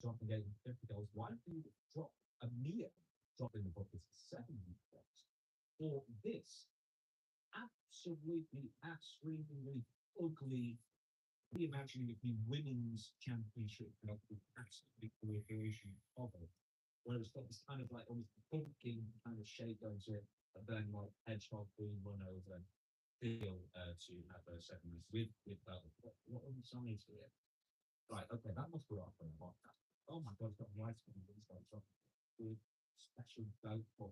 dropping $50. Why don't you drop a mere drop in the bucket $70 for this absolutely, absolutely ugly reimagining of the women's championship, and the absolutely ugly version of it, where it's got this kind of like almost pumpkin kind of shape going to it, and then like hedgehog being run over feel to have a segment with that. What are the sides here? Right, okay, that must be off on a podcast. Oh my god, it's got lights on these lights on. With special boat for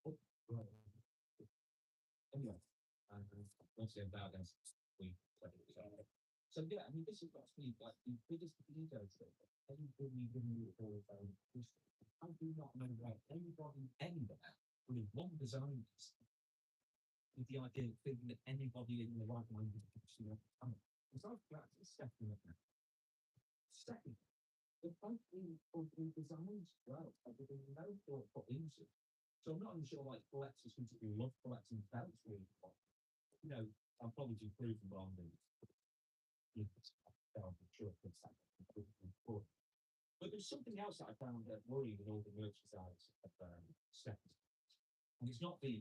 oh, right. Anyway, once again, that against we played it. So yeah, I mean, this has got to be like the biggest ego trip anybody in the whole history. I do not know why anybody anywhere would have one designed this with the idea of thinking that anybody in the right mind would actually have done it. Besides that, it's second of that. Second, the both being designed well, like with no thought put into it. So I'm not even sure like collectors who love collecting belts really. You know, I'm probably too proven wrong. I'm sure it's but there's something else that I found worrying with all the merchandise of Stephanie. And it's not the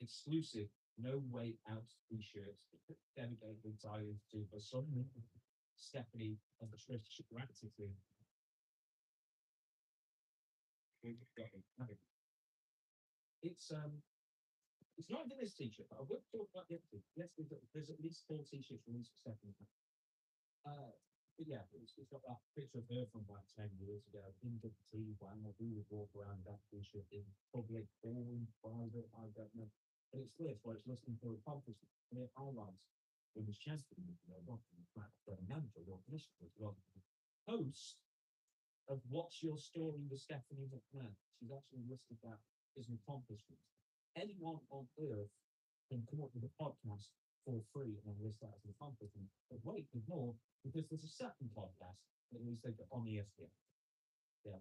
exclusive, no way out t-shirts dedicated entirely to the son Stephanie and the British gratitude. It's not even this t-shirt, but I will talk about the other two. Yes, there's at least four t-shirts released for Stephanie. But yeah, it's got that picture of her from about 10 years ago in the tea when we would walk around that t-shirt in public or in private, I don't know. But it's this where it's listening for a conference near highlights when it's Chester, not in fact, the manager or commissioner as well. Host of What's Your Story with Stephanie McMahon. She's actually listed that as an accomplishment. Anyone on earth can come up with a podcast for free and list that as an accomplishment. But wait, there's more, because there's a second podcast that we said on ESPN. Yeah,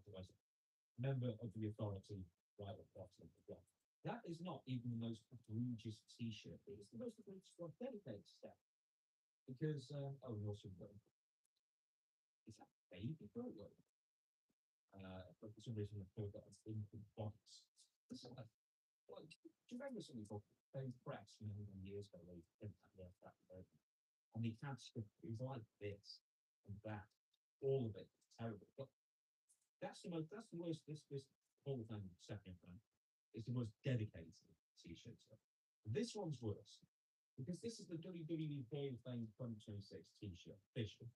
member of the authority right at the bottom of the block. That is not even the most egregious t-shirt. It's the most egregious one dedicated step. Because, oh, we also got, is that baby girl? But for some reason I thought that was infant box. Like, do you remember something called Dave Press years ago? They didn't have that version. And he had stuff, it was like this and that, all of it was terrible. But that's the worst, this whole thing, second one, is the most dedicated t-shirt stuff. This one's worse, because this is the WWE Hall of Fame 2026 t-shirt, official.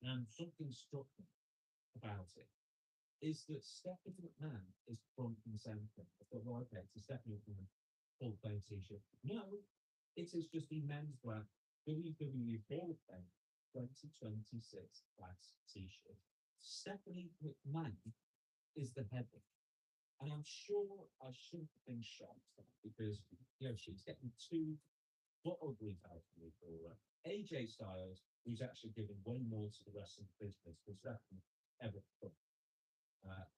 And something struck me about it is that Stephanie McMahon is front and center. I thought, well, okay, it's a Stephanie McMahon Hall of Fame t-shirt. No, it is just the menswear WWE Hall of Fame 2026 class t-shirt. Stephanie McMahon is the headline. And I'm sure I shouldn't have been shocked because, she's getting two what ugly out for me for AJ Styles, who's actually given way more to the wrestling business than Stephanie ever could.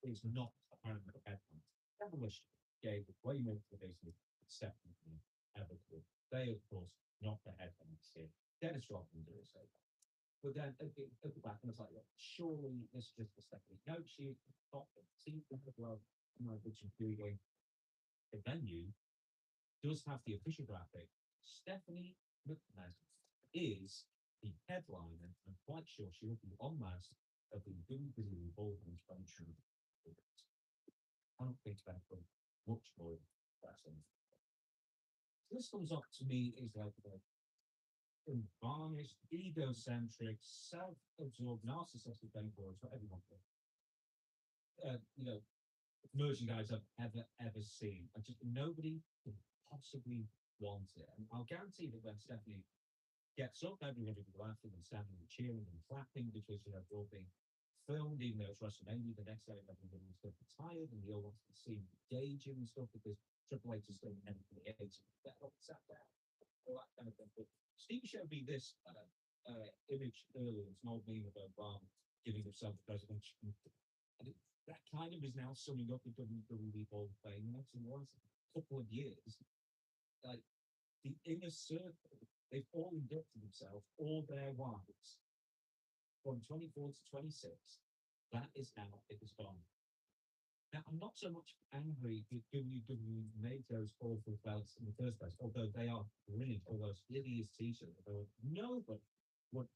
Is not apparently a headline. Evolution gave way more to the business than Stephanie ever could. They, of course, not the headlines here. Dennis Rodman did so. But then at the back, and it's like, surely this is just for Stephanie. No, she got the team well, which including the venue does have the official graphic. Stephanie McMahon is the headliner. I'm quite sure she will be on mass of the WWE Ballroom function. I don't think that will much more pressing. This comes up to me is like varnished, egocentric, self-absorbed, narcissistic billboards for everyone. Merchandise I've ever seen. I just nobody could possibly want it. And I'll guarantee that when Stephanie gets up, everybody will be laughing and standing and cheering and clapping because they're all being filmed, even though it's WrestleMania. The next day, everybody's still tired and they all want to see engaging and stuff because Triple H is still in the age. Get up, sat down, all that kind of thing. But Steve showed me this image earlier. It's an old meme of Obama giving himself the presidential. And that kind of is now summing up the WWE Hall of Fame. Next in the last couple of years, like the inner circle, they've all inducted themselves, all their wives, from 24 to 26, that is how it has gone. Now, I'm not so much angry that WWE made those awful belts in the first place, although they are brilliant, all those hideous t-shirts. Nobody would,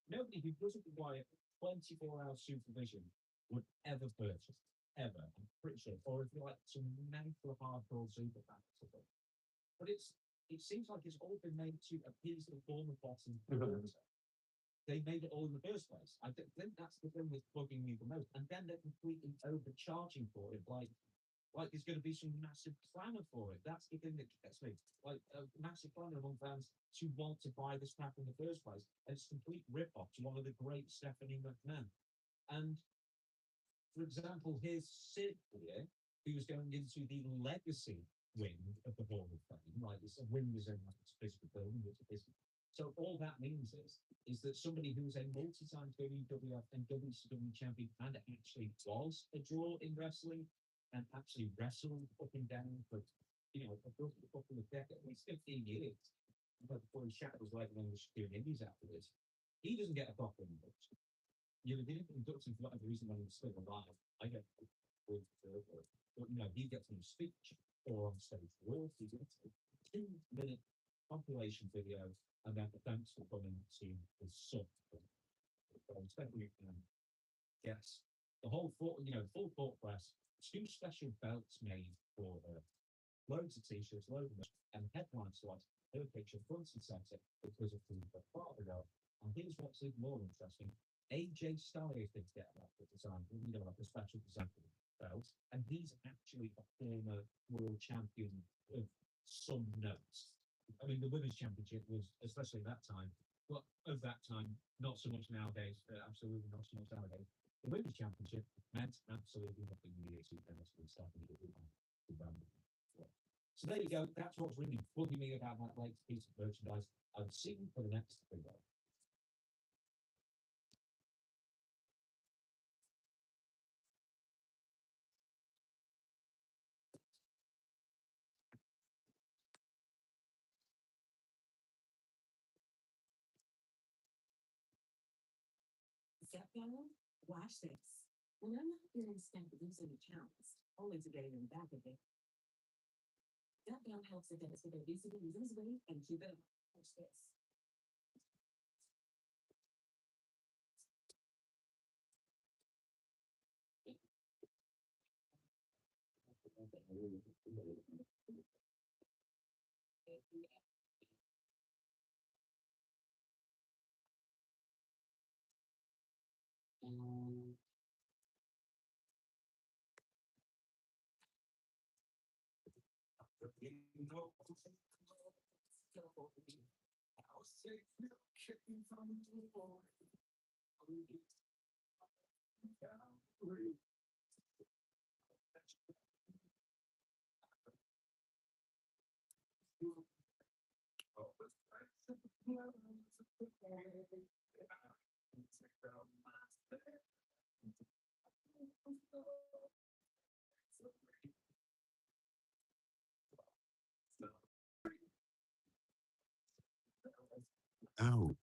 nobody who doesn't require 24-hour supervision would ever purchase, ever. I'm pretty sure. Or if you like some mental hardcore super fans or something. But it seems like it's all been made to appease the former bottom they made it all in the first place. I think that's the thing that's bugging me the most. And then they're completely overcharging for it, like there's going to be some massive clamor for it. That's the thing that gets me. Like a massive clamor among fans to want to buy this crap in the first place. And it's a complete rip-off to one of the great Stephanie McMahon. And for example, here's Sid here, who's going into the legacy wing of the Hall of Fame. Like it's a wing is in like it's a physical building, it's a physical. So all that means is that somebody who's a multi-time WWF and WCW champion and actually was a draw in wrestling and actually wrestled up and down for a couple of decades, at least 15 years, before he shatters like when he was doing indies afterwards. He doesn't get a proper induction. They didn't induct him for whatever reason when he was still alive. I get but he gets no speech or on stage work. He gets a 2-minute compilation video about the thanks for coming to his son. Yes, the whole full court press, 2 special belts made for her, loads of t-shirts, loads of and headline slots, her picture front and center because of the father of. And here's what's even more interesting. AJ Styles did get that at the time, like a special design belt, and he's actually a former world champion of some notes. I mean, the women's championship was, especially that time, but of that time, not so much nowadays. Absolutely not so much nowadays. The women's championship meant absolutely nothing in the 2000s. So there you go. That's what's really bugging me about that latest piece of merchandise. I've seen for the next video. Step down, watch this. When I'm not feeling spent losing accounts, only to get them back again. Step down helps against with obesity, lose weight, and keep it up. Watch this. Oh,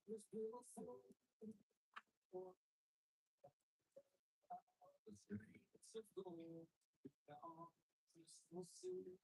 was beautiful. The streets of gold, now crystal sea.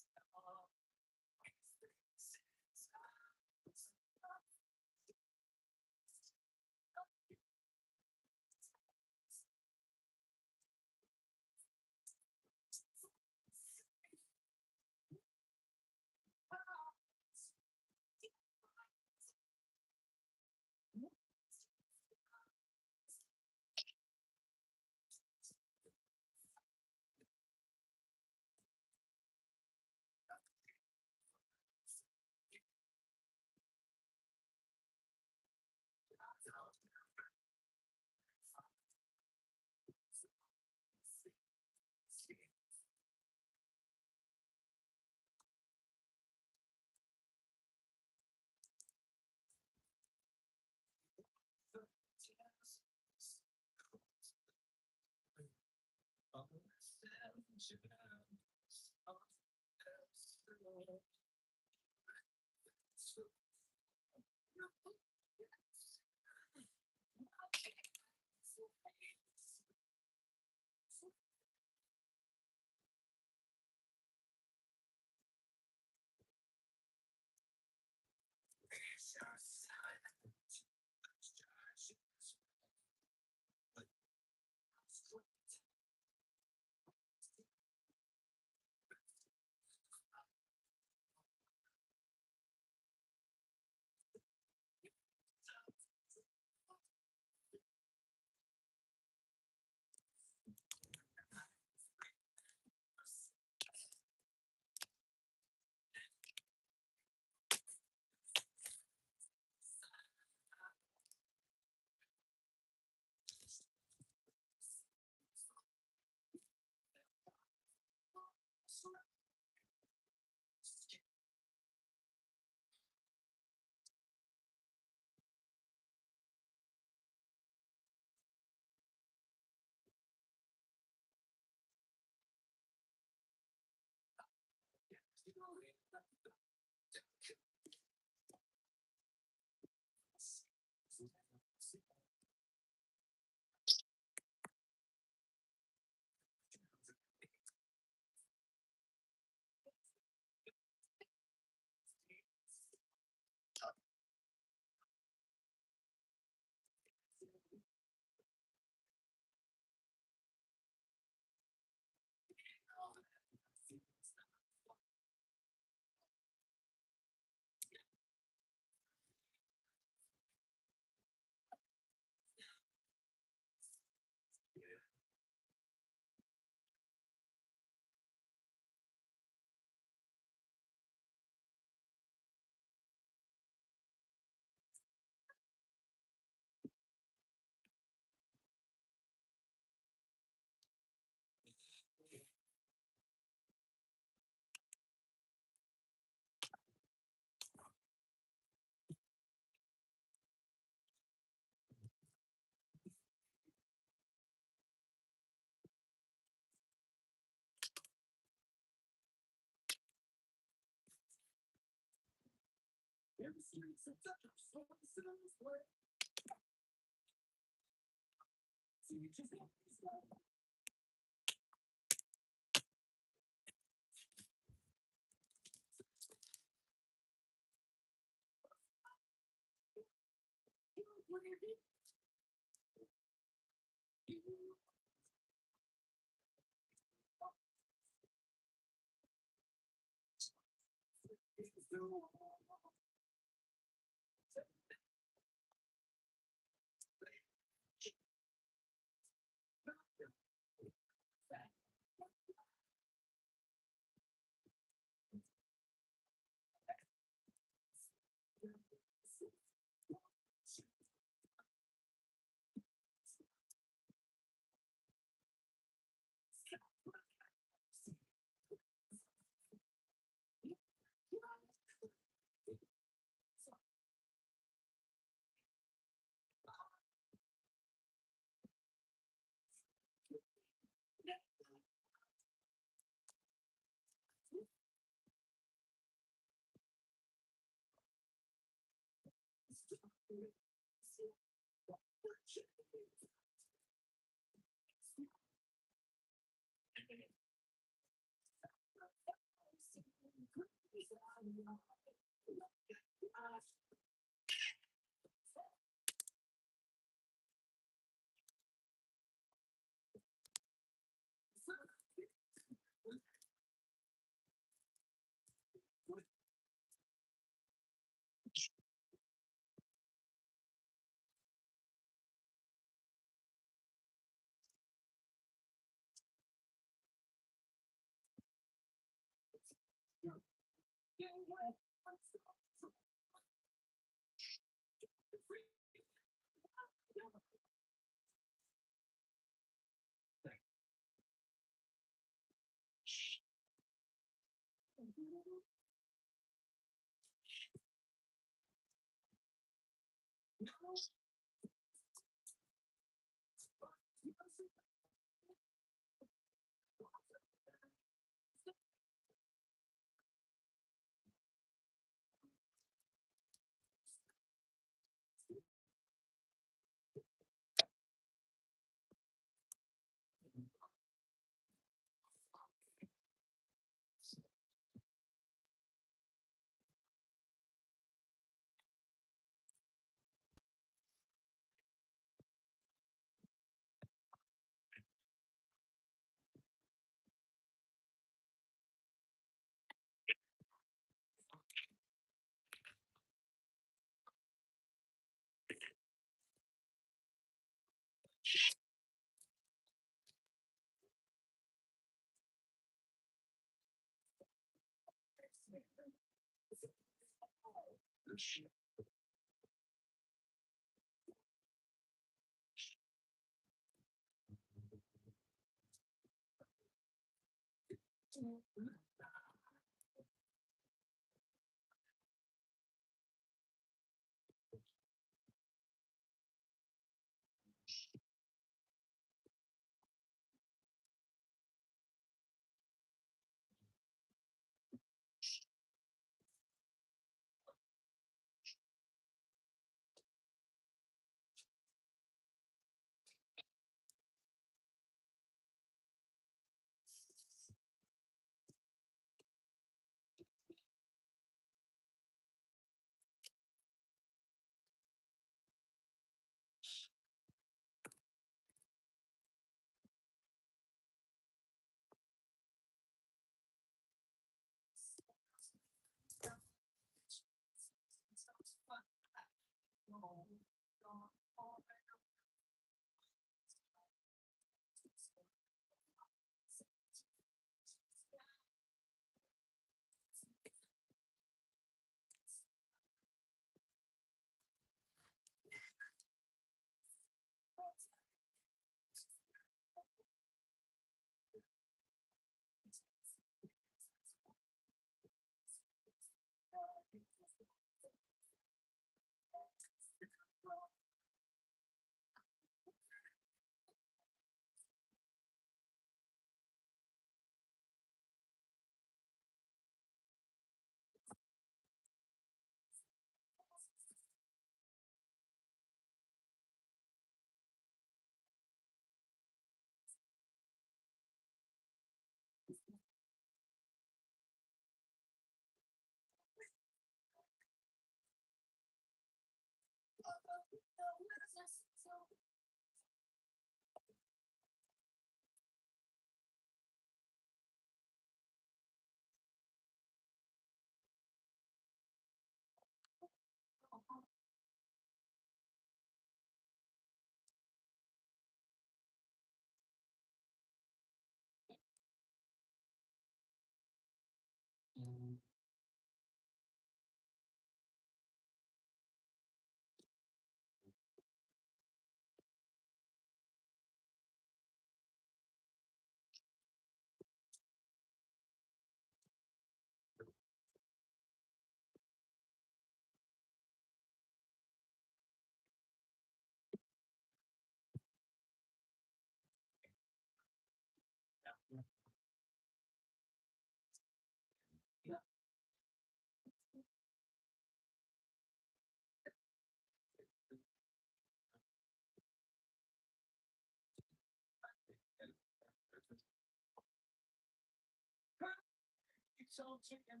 So taking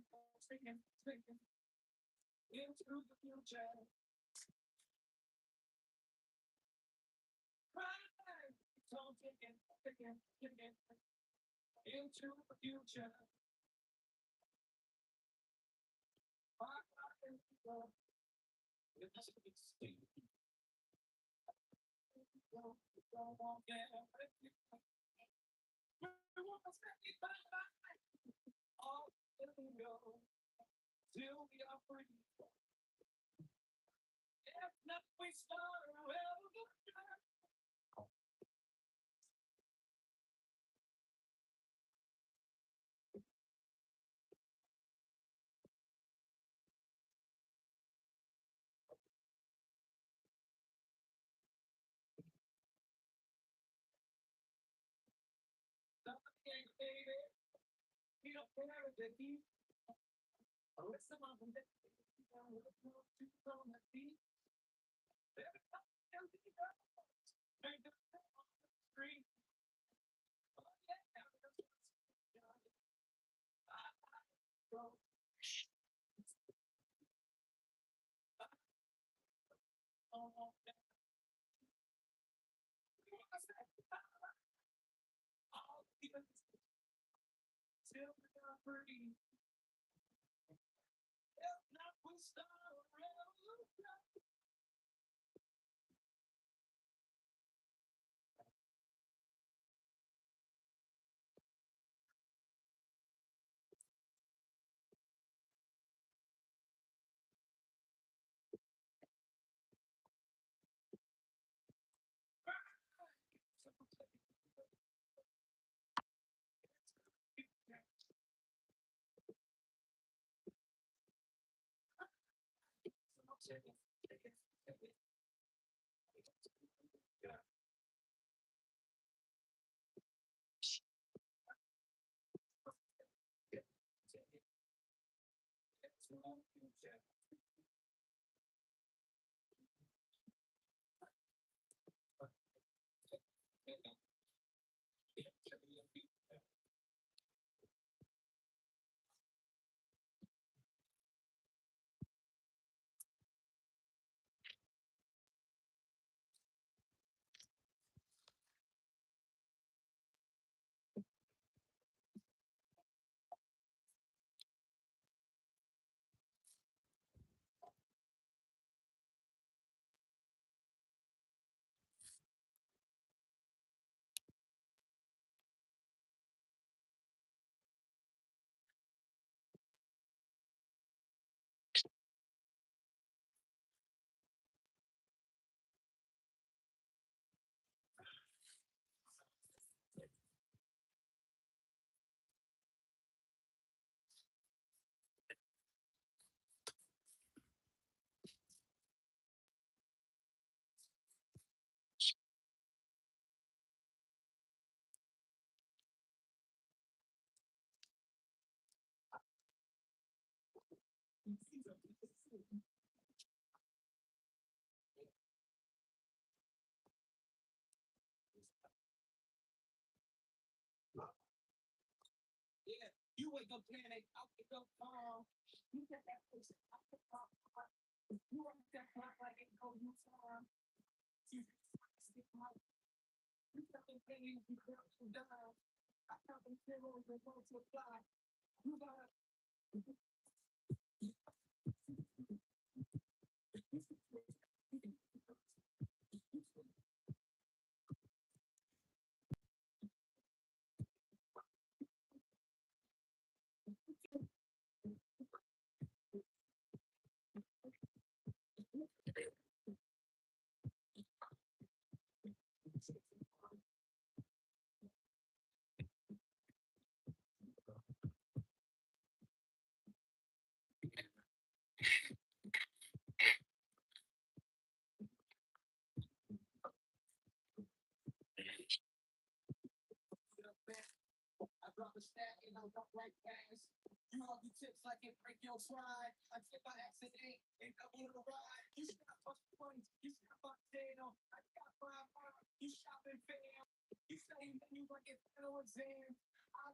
into the future. Right. So taking into the future. It doesn't be state. All till we are free. If not, we start well. Baby, we don't care if they keep. Oh, it's the mom that on the feet. Every time you go, turn the street. Oh, yeah, go. Oh, all because till we are free. If not, we start revolution. Yeah, you wake up panic, I wake up calm. You get that person, I get calm. You want that clock like it go you time. You stick my you got the pain, you got to die. I got the zeros that multiply. You got I drop a stack and I walk right past. You all do tips like it break your stride. I tip by accident and come on the ride. You stop plus points, you stop on potato. I got 5 pounds, you shopping fam. You say you like it final exam. I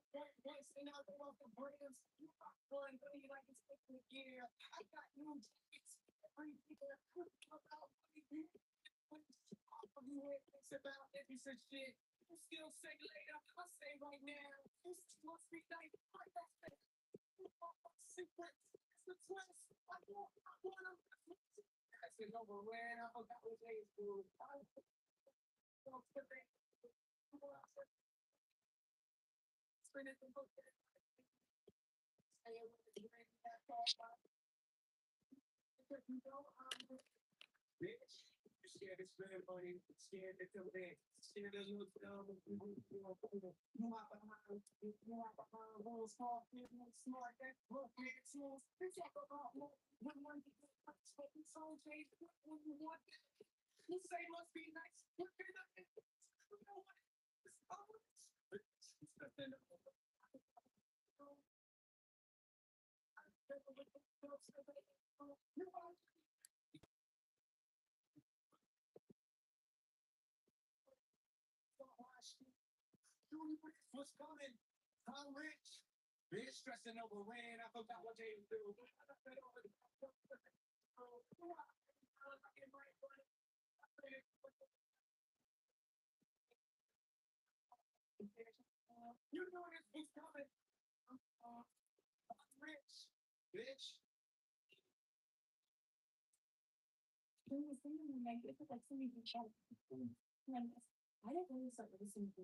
I didn't really start listening until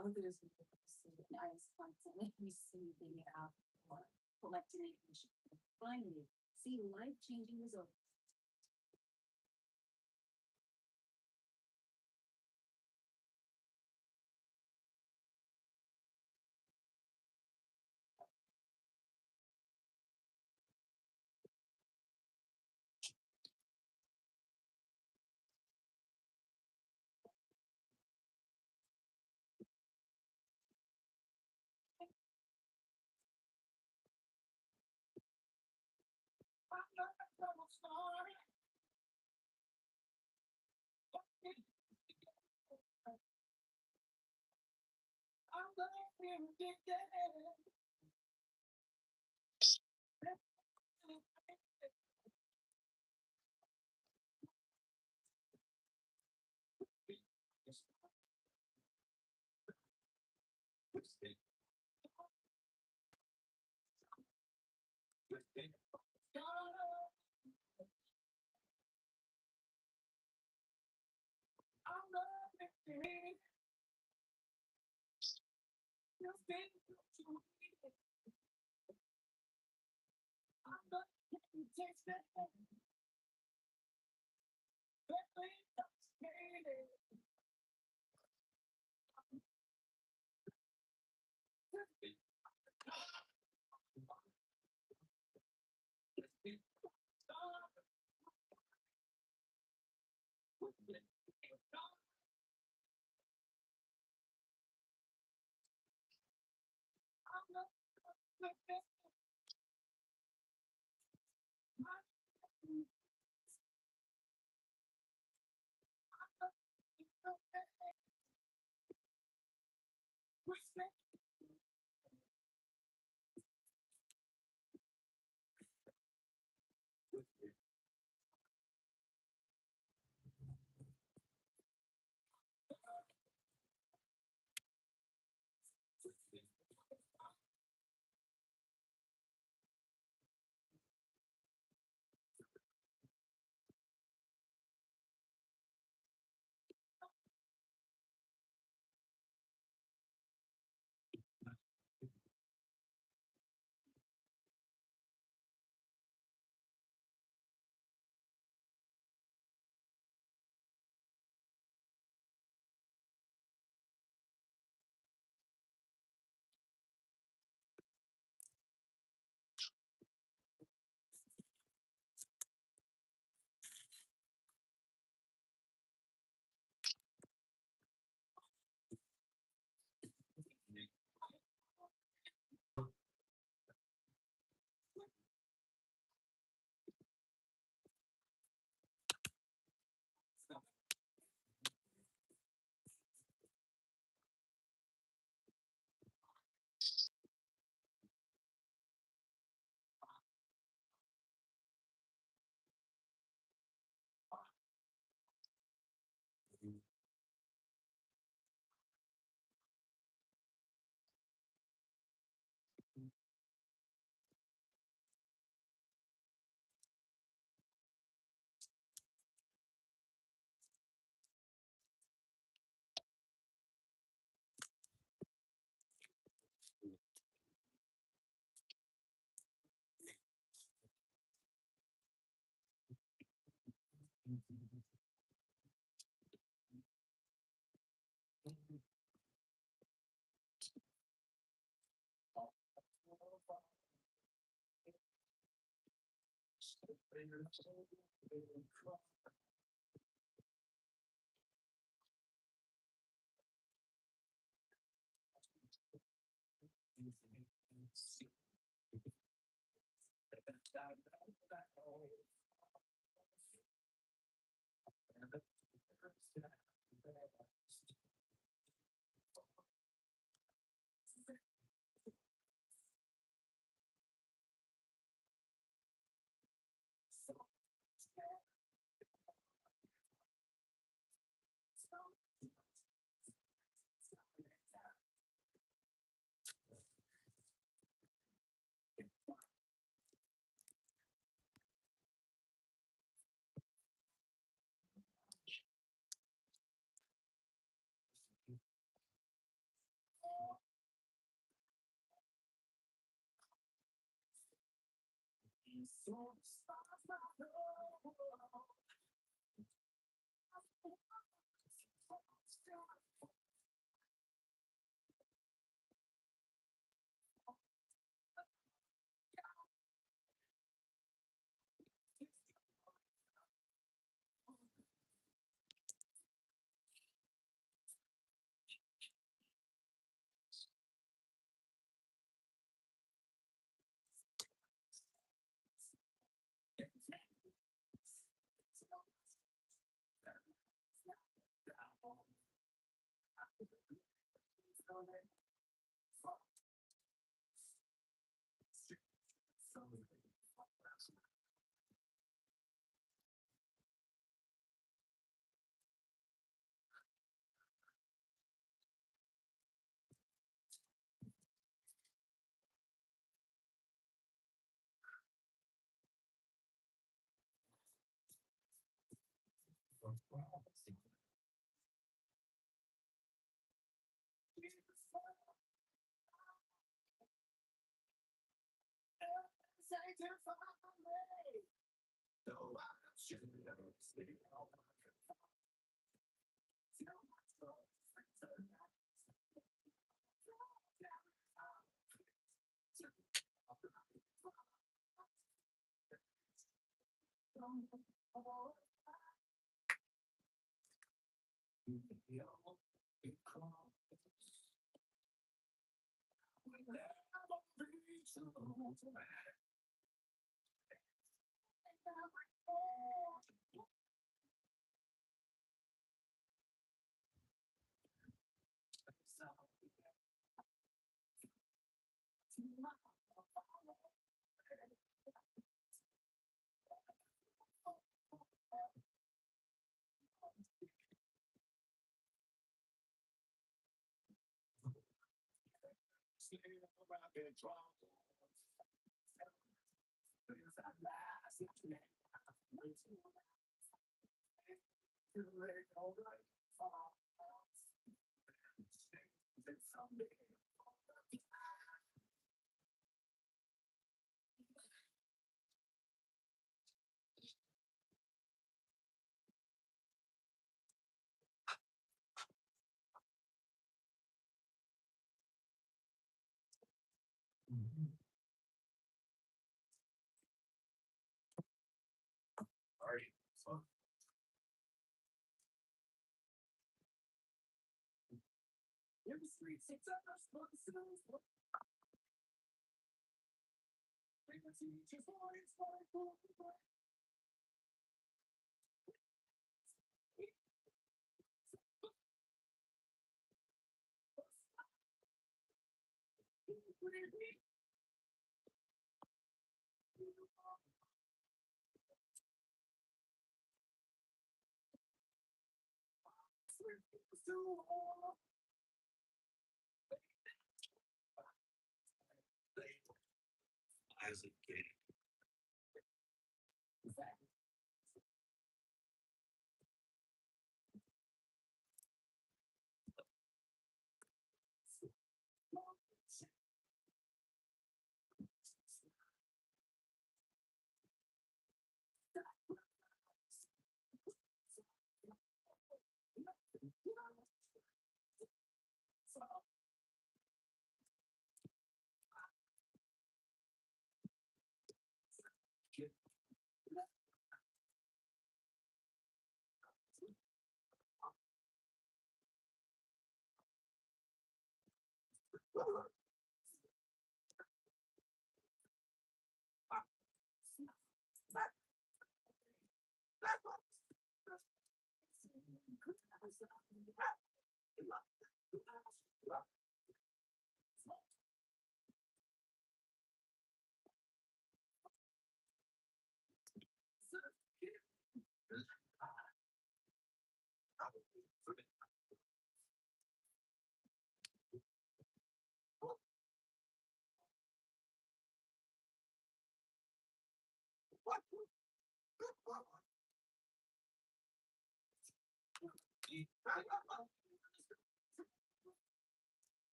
I was in school and I was constantly receiving out or collecting information. Finally, see life-changing results.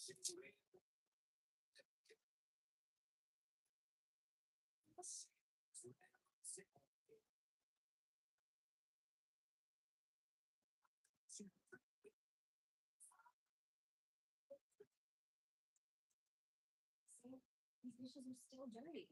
See, these dishes are still dirty.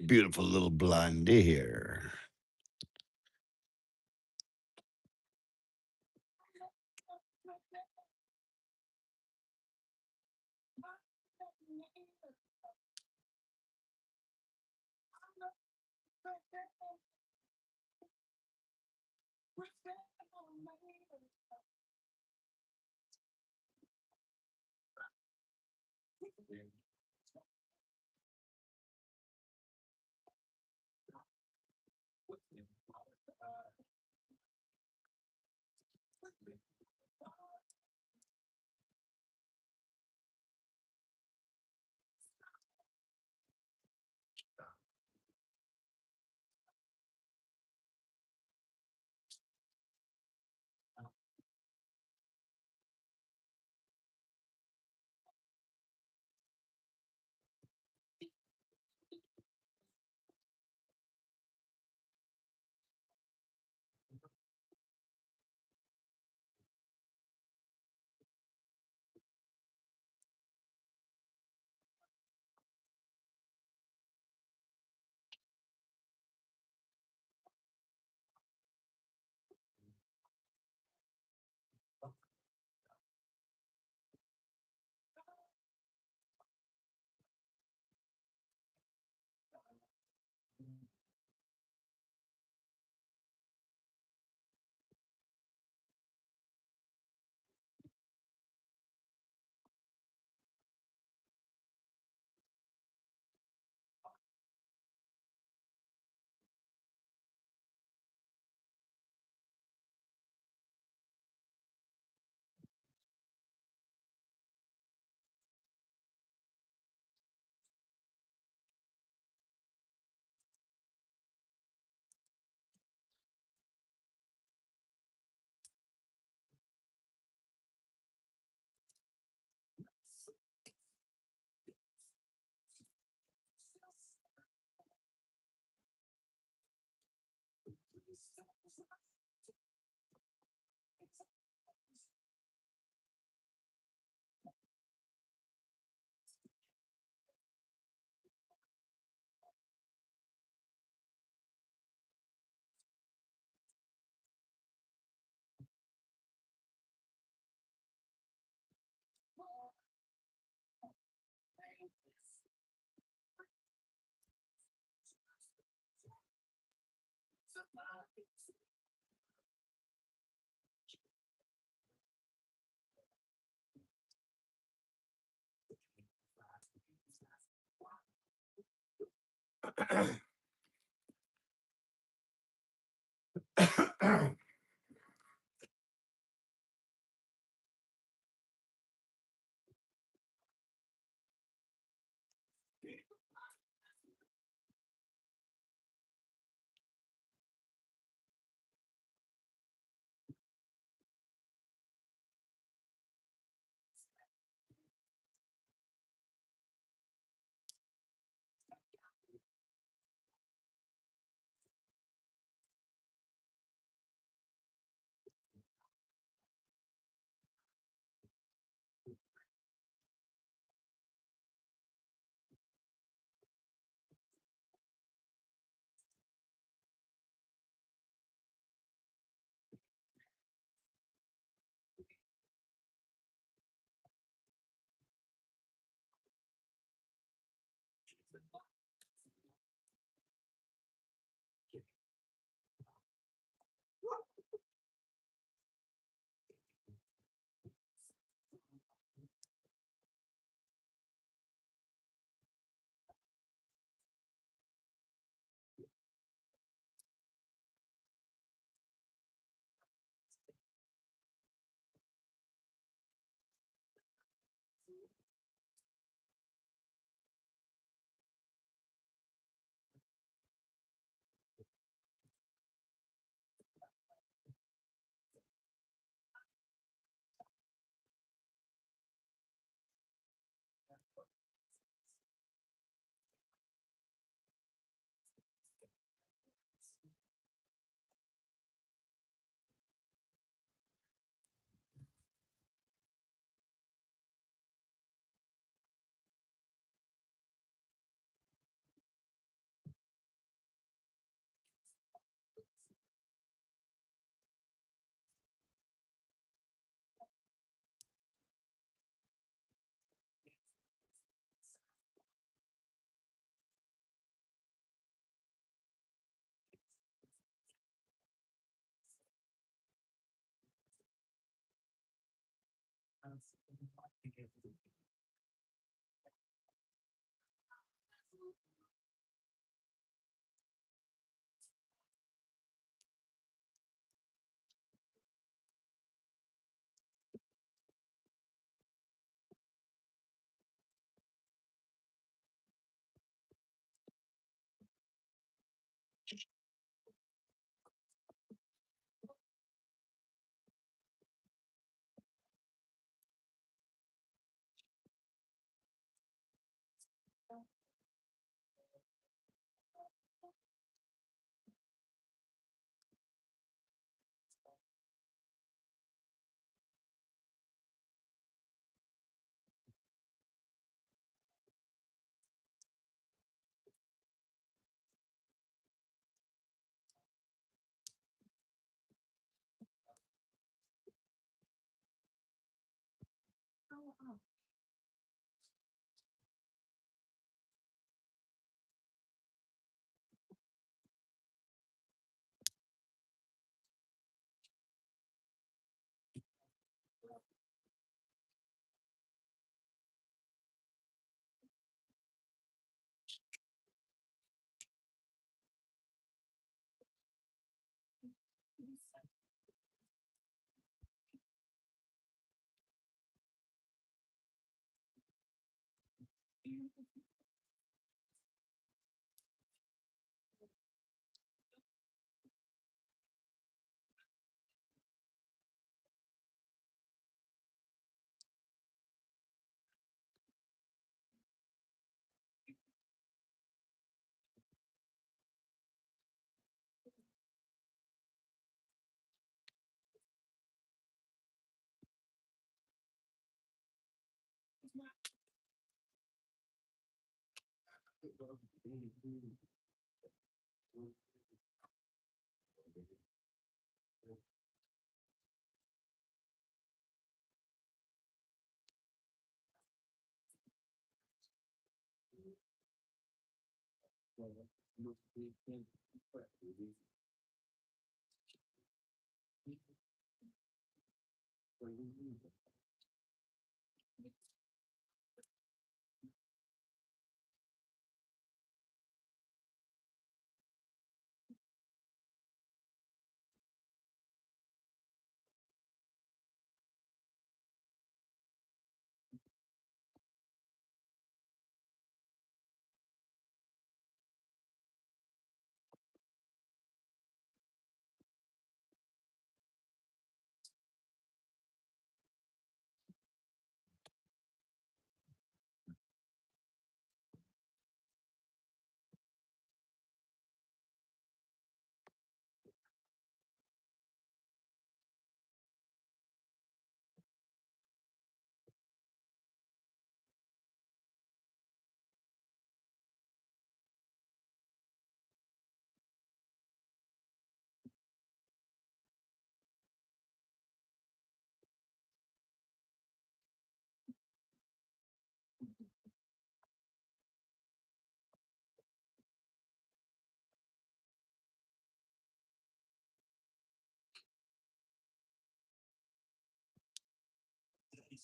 Beautiful little blondie here.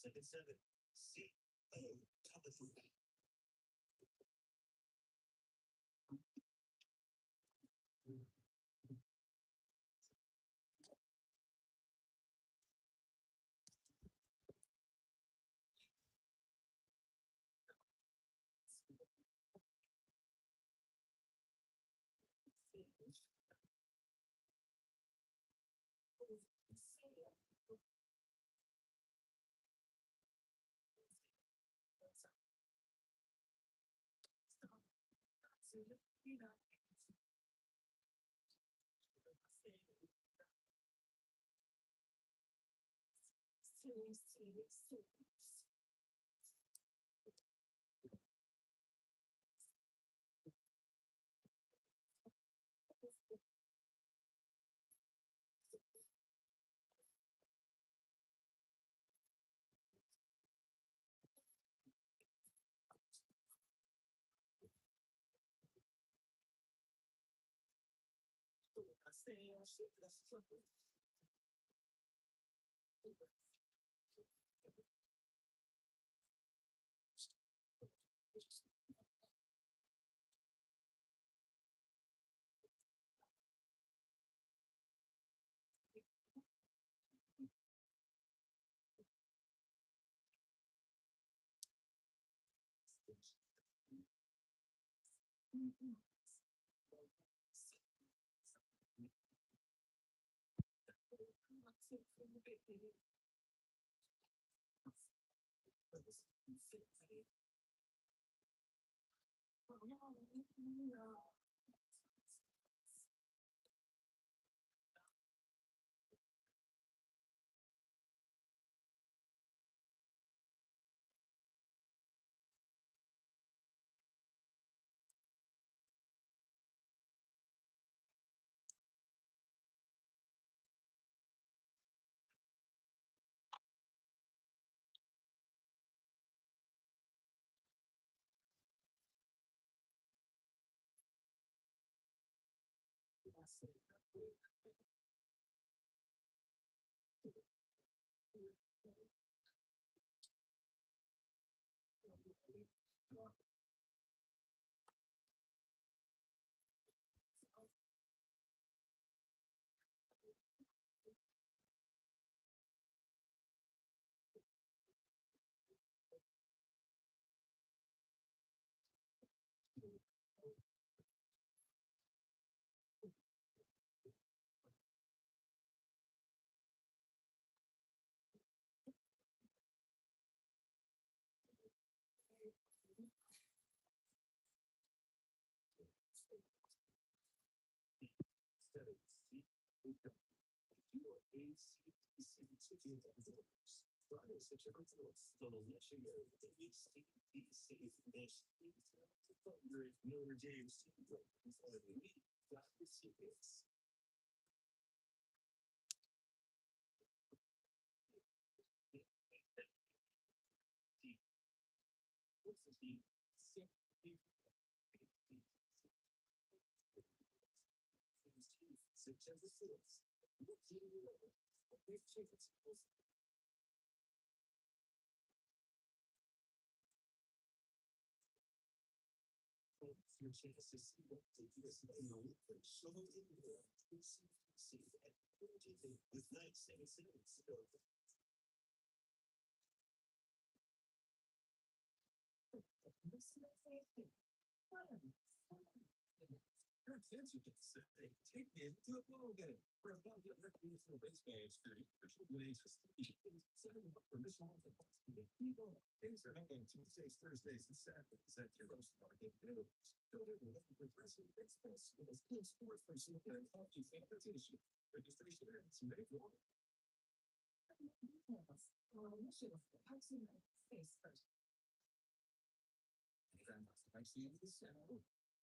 7 C-O telephone.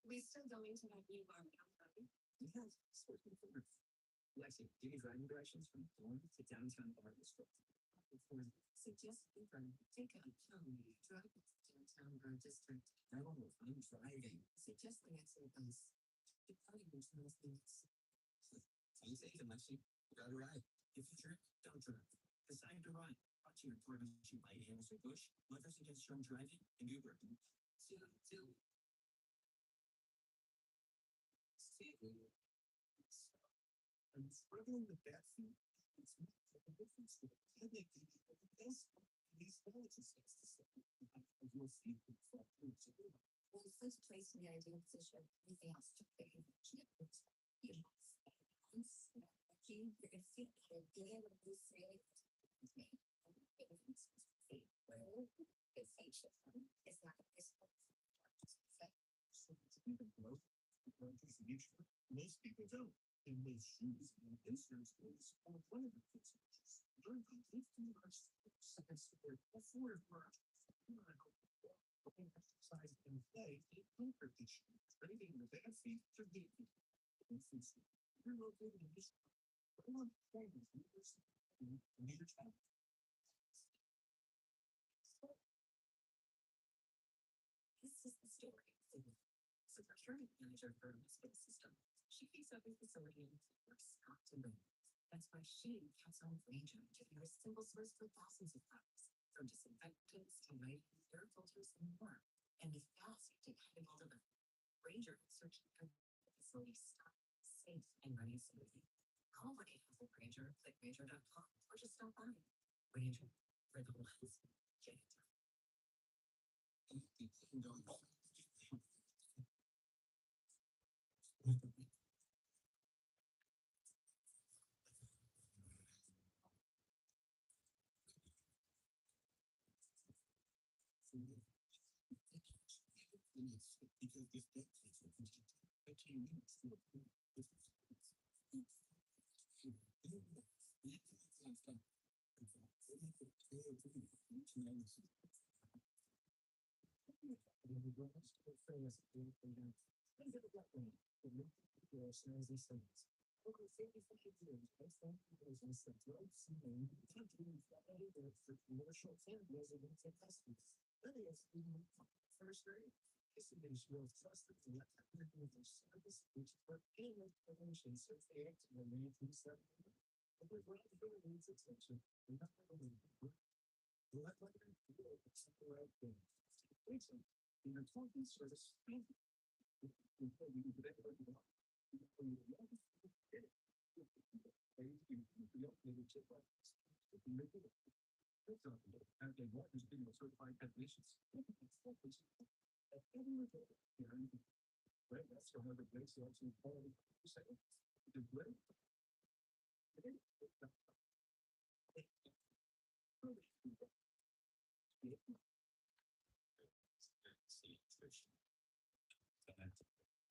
We still going to that new bar now, right? Suggest you take a county drive downtown or district. Suggest the exit bus. The party which knows things.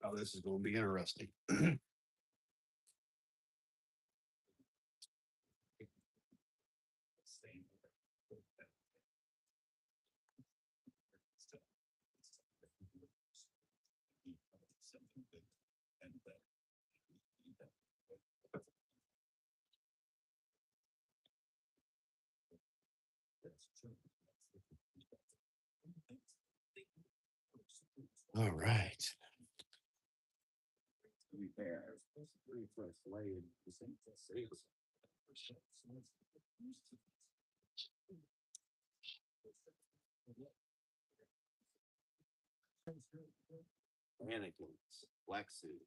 Oh, this is going to be interesting. All right. To be fair, pretty fresh laid. Mannequins, black suit.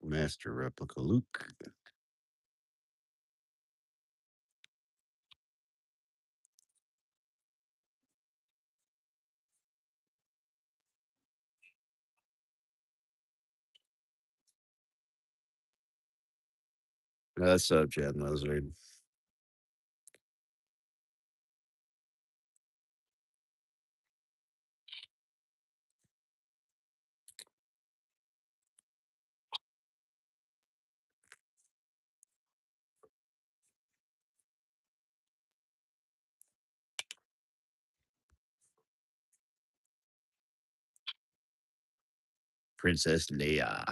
Master replica Luke. What's up, Chad Lizard? Princess Leia.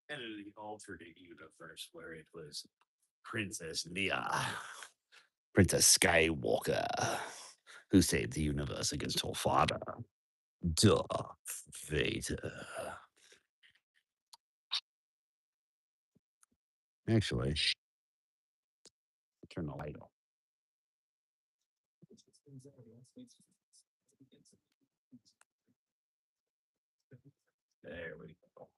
And in the alternate universe where it was Princess Leia, Princess Skywalker, who saved the universe against her father, Darth Vader. Actually, turn the light off. There we go.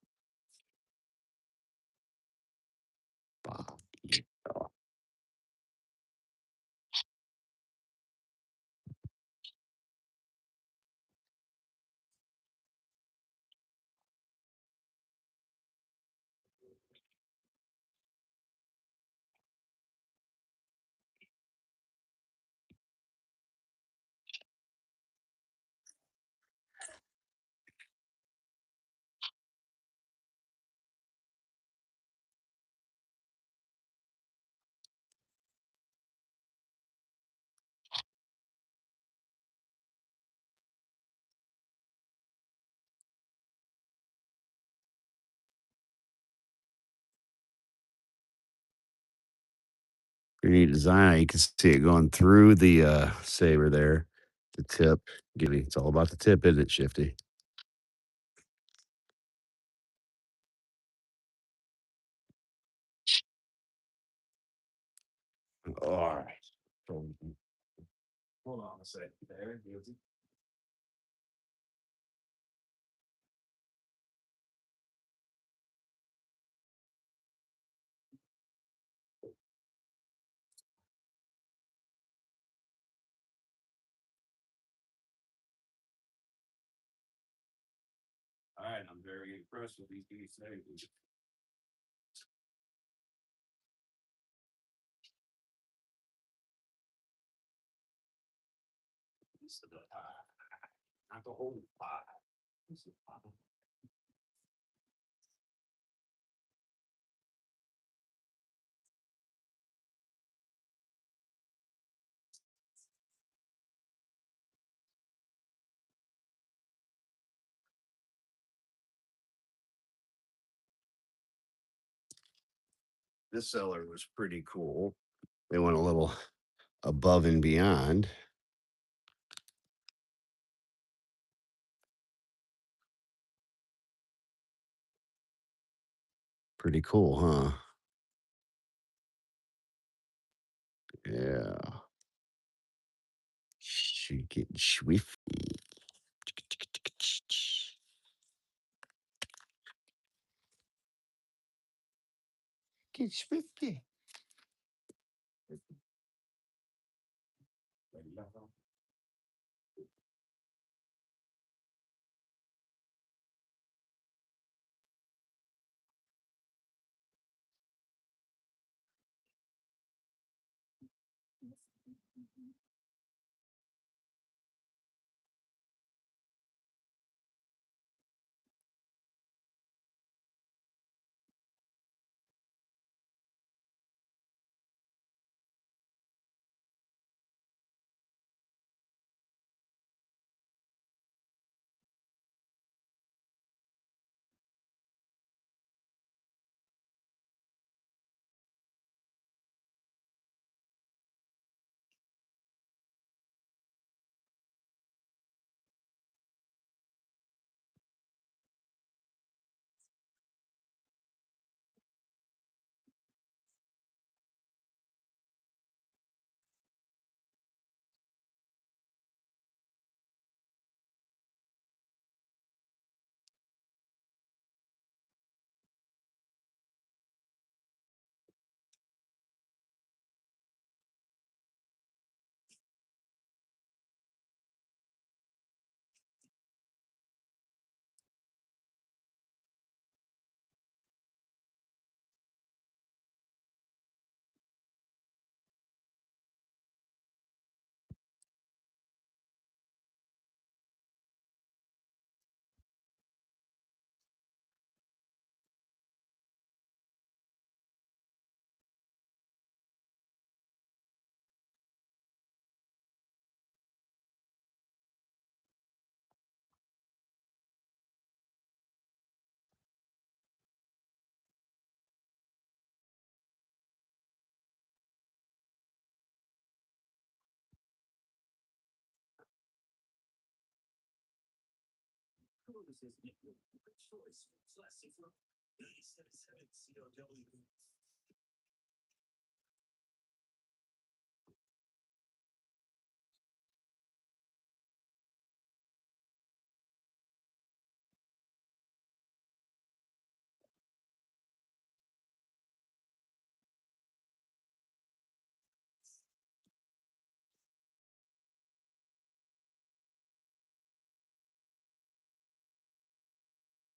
Pretty neat design. You can see it going through the saber there. The tip. Giddy. It's all about the tip, isn't it, Shifty? All right. Hold on a second there. Guilty. All right, I'm very impressed with these sabers. This is the pie, not the whole pie. This is pie. This seller was pretty cool. They went a little above and beyond. Pretty cool, huh? Yeah. She getting swifty. Get swifty.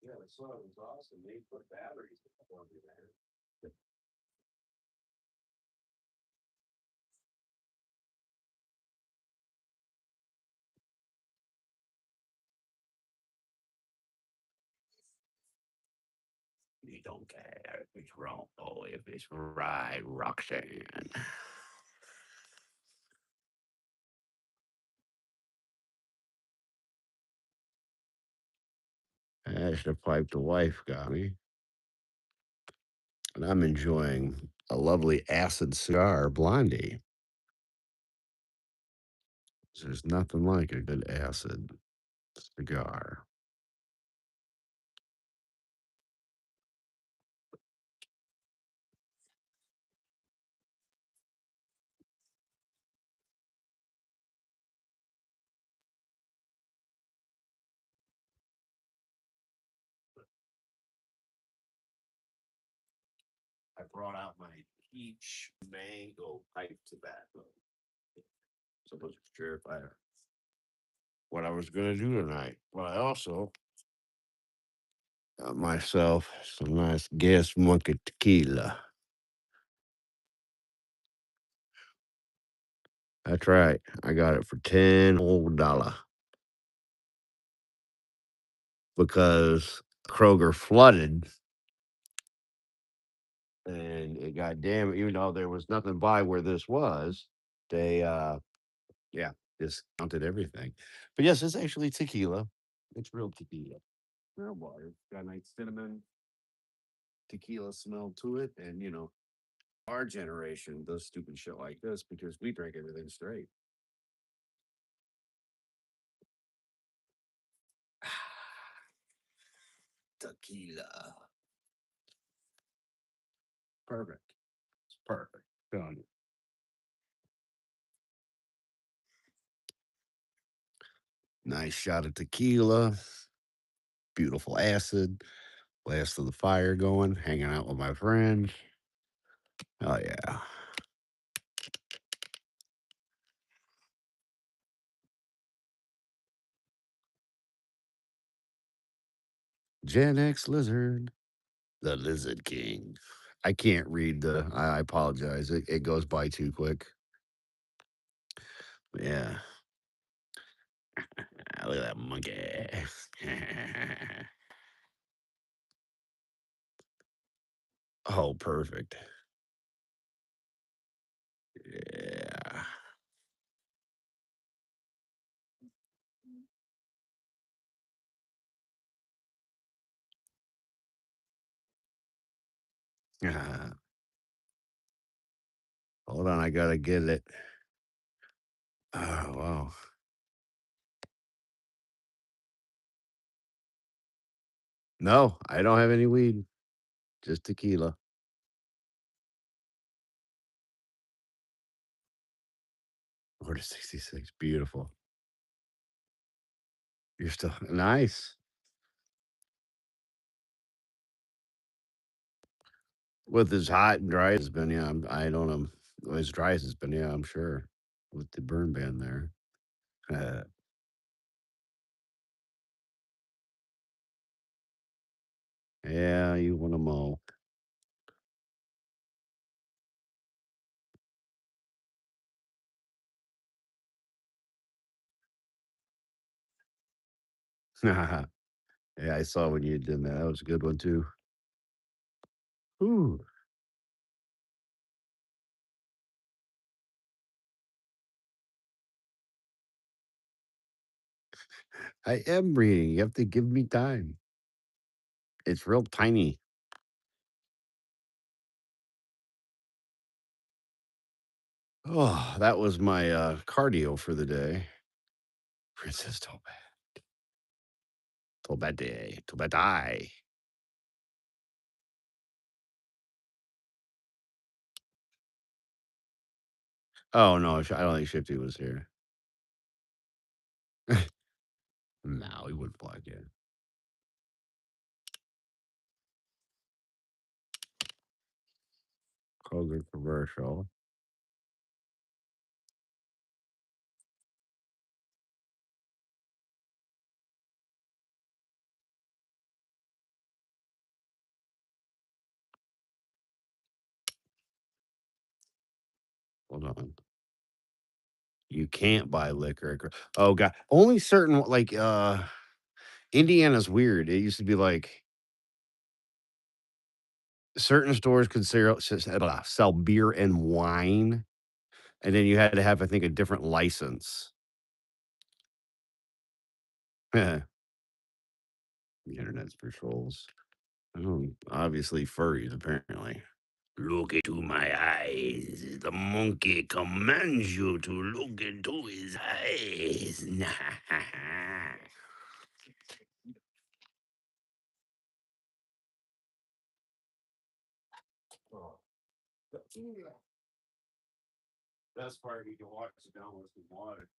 Yeah, the saw was awesome. They put batteries on me, man. You don't care if it's wrong or if it's right, Roxanne. That's the pipe the wife got me. And I'm enjoying a lovely acid cigar, Blondie. There's nothing like a good acid cigar. I brought out my peach mango pipe tobacco. So I wasn't sure if I what I was gonna do tonight. But I also got myself some nice gas monkey tequila. That's right. I got it for $10 because Kroger flooded and it got damn even though there was nothing by where this was, they yeah, discounted everything. But yes, it's actually tequila. It's real tequila. Real water. It's got a nice cinnamon tequila smell to it. And our generation does stupid shit like this because we drink everything straight. Tequila. Perfect. It's perfect. Done. Nice shot of tequila, beautiful acid, blast of the fire going, hanging out with my friends. Oh yeah. Gen X lizard. The Lizard King. I can't read I apologize. It goes by too quick. Yeah. Look at that monkey. Oh, perfect. Yeah. Hold on, I gotta get it. Oh wow. No, I don't have any weed. Just tequila. Order 66. Beautiful. You're still nice. With as hot and dry as it's been, yeah. I don't know. As dry as it's been, yeah, I'm sure. With the burn ban there. Yeah, you want to mow. Yeah, I saw when you did that. That was a good one too. Ooh, I am reading. You have to give me time. It's real tiny. Oh, that was my cardio for the day. Princess Topa. Tobete. Tobete. Oh, no, I don't think Shifty was here. No, he wouldn't block you. Kroger commercial. Hold on. You can't buy liquor. Oh god. Only certain like Indiana's weird. It used to be like certain stores could sell beer and wine, and then you had to have, I think, a different license. The internet's for trolls. Oh, obviously furries, apparently. Look into my eyes. The monkey commands you to look into his eyes. Oh, best part you can watch is down with the water.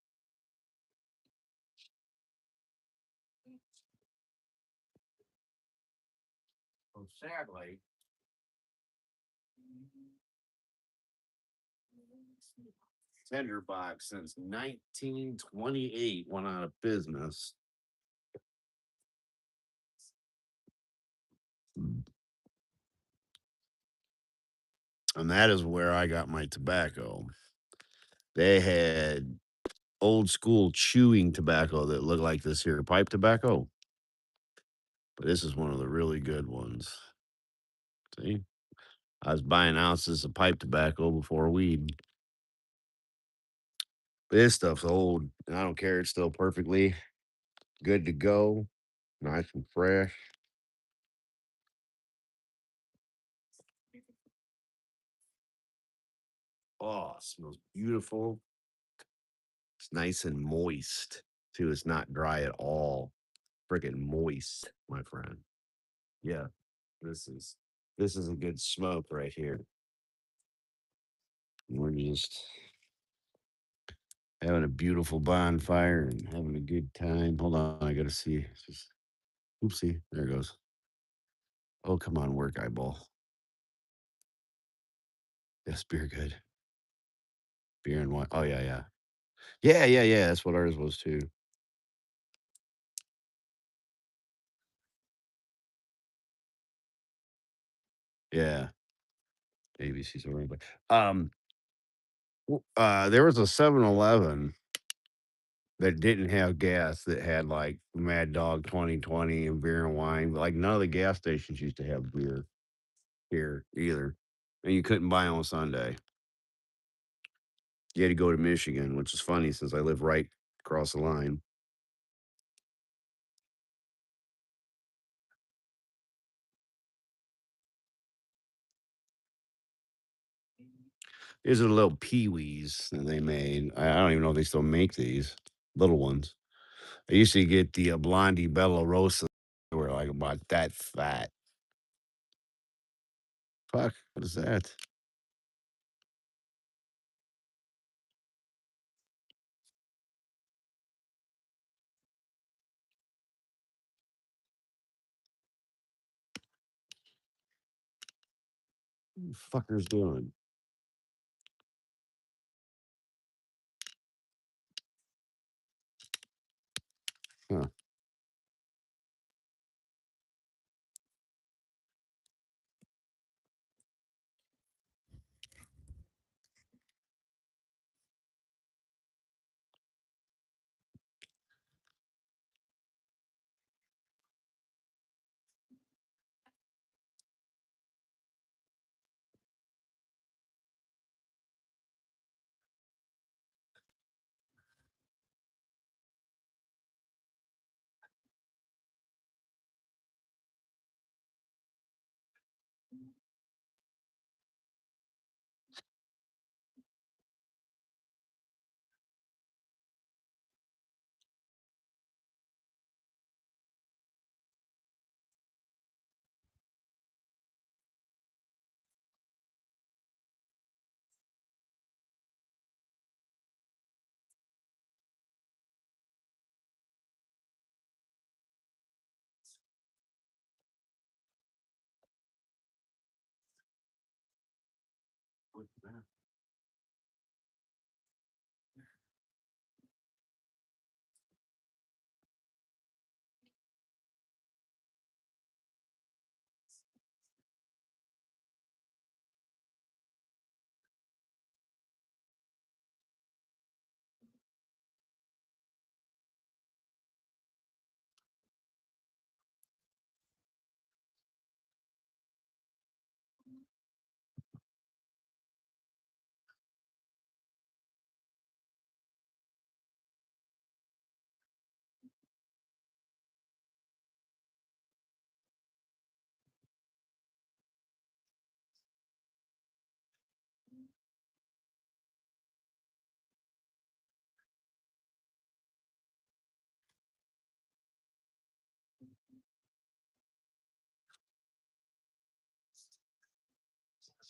So sadly, Tenderbox since 1928 went out of business. And that is where I got my tobacco. They had old school chewing tobacco that looked like this here pipe tobacco. But this is one of the really good ones. See? I was buying ounces of pipe tobacco before weed. This stuff's old, and I don't care. It's still perfectly good to go, nice and fresh. Oh, it smells beautiful. It's nice and moist, too. It's not dry at all. Freaking moist, my friend. Yeah, this is this is a good smoke right here. We're just having a beautiful bonfire and having a good time. Hold on, I gotta see. It's just oopsie. There it goes. Oh, come on, work eyeball. Yes, beer good. Beer and wine. Oh yeah, yeah. Yeah, yeah, yeah. That's what ours was too. Yeah. ABC's a rainbow. There was a 7-Eleven that didn't have gas that had like Mad Dog 2020 and beer and wine. Like none of the gas stations used to have beer here either. And you couldn't buy on Sunday. You had to go to Michigan, which is funny since I live right across the line. These are the little peewees that they made. I don't even know if they still make these little ones. I used to get the Blondie Bella Rosa. They were like about that fat. Fuck, what is that? What the fuckers doing? Huh.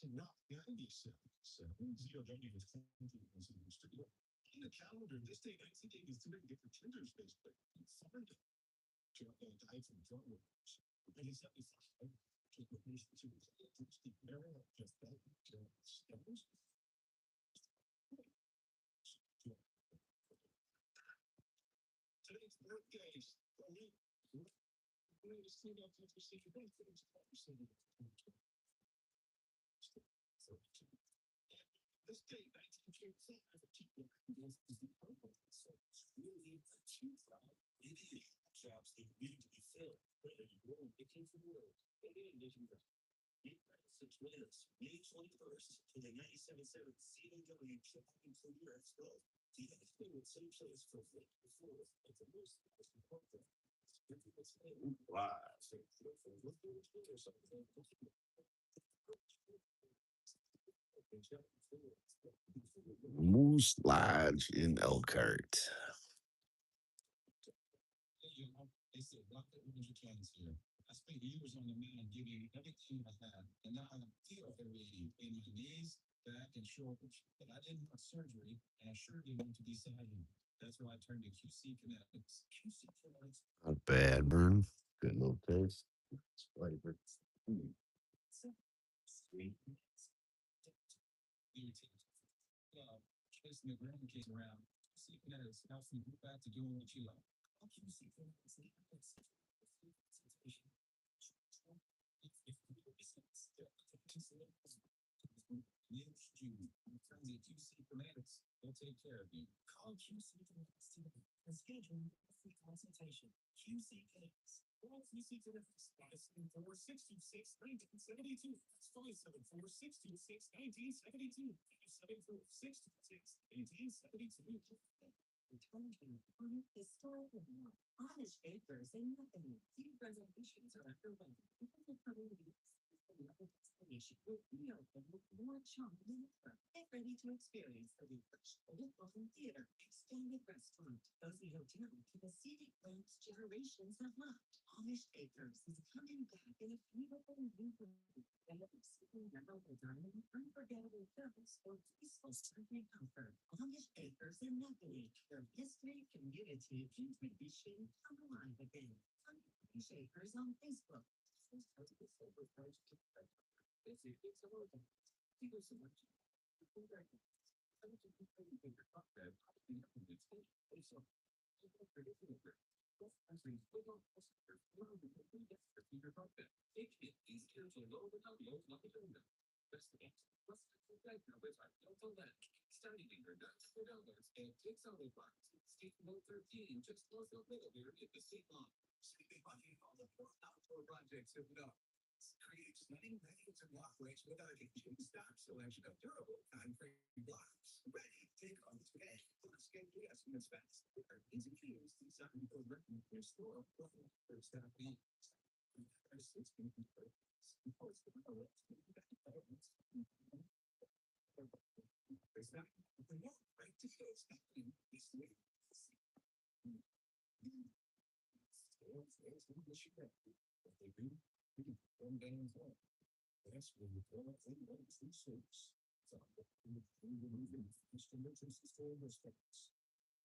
that's enough. Yeah, 97. Zero don't even think it was supposed to be. On the calendar, this day, 1980 is two different tenders, basically. You find it. Guy from Drug Wars. 1975. Just the first two. Steve Merrill, just that. Stones. Today's birthdays. Just clean up after seeing birthdays. This date, 1925, is the purple. So it's really a two job. It is jobs that need to be filled. Whether you roll it came from the world, maybe in addition to 6 minutes, May 21st, to the 97.7 CW Chicago for US Gulf. The expo would same place for week before, but the most important. Live. Moose Lodge in Elkhart. They said, "Rock that with your cans here." I spent years on the mound giving everything I had, and now I feel everything in my knees, back, and shoulders. But I didn't want surgery, and I sure didn't want to be silent. That's why I turned to QC Kinetics. QC Kinetics. Not bad, man. Good little taste. It's flavor. Sweet. Irritating. Chasing the grandkids around. QC Kinetics helps you get back to doing what you love. QC Kinetics. Friends at QC Kinetics will take care of you. Call QC Kinetics today and schedule a free consultation. QC Kinetics. Call QC Kinetics 574-626-1972. That's 574-626-1972. 574-626-1972. Return to important historical war. Amish acres and nothing. Few reservations are underway. People coming weeks. Destination will reopen with more charm than ever. Get ready to experience the refreshed Old Bowling Theater Extended Restaurant, cozy hotel to the scenic lamps generations have left. Amish Acres is coming back in a beautiful new home. Super memorable dining, unforgettable films, or peaceful surfing comfort. Amish Acres in Napoli, where history, community, and tradition come alive again. Amish Acres on Facebook. Outdoor projects have enough. Create stunning venues and walkways with our in-stock selection of durable concrete blocks. Ready to take on today. Escape the estimates fast. With our easy to use design program for store for staff needs. Our 16 supports the development. There's not more right to go stopping this week. What they do, we can come down and forth. That's when we go up and go to source. So, we move in instruments and system response.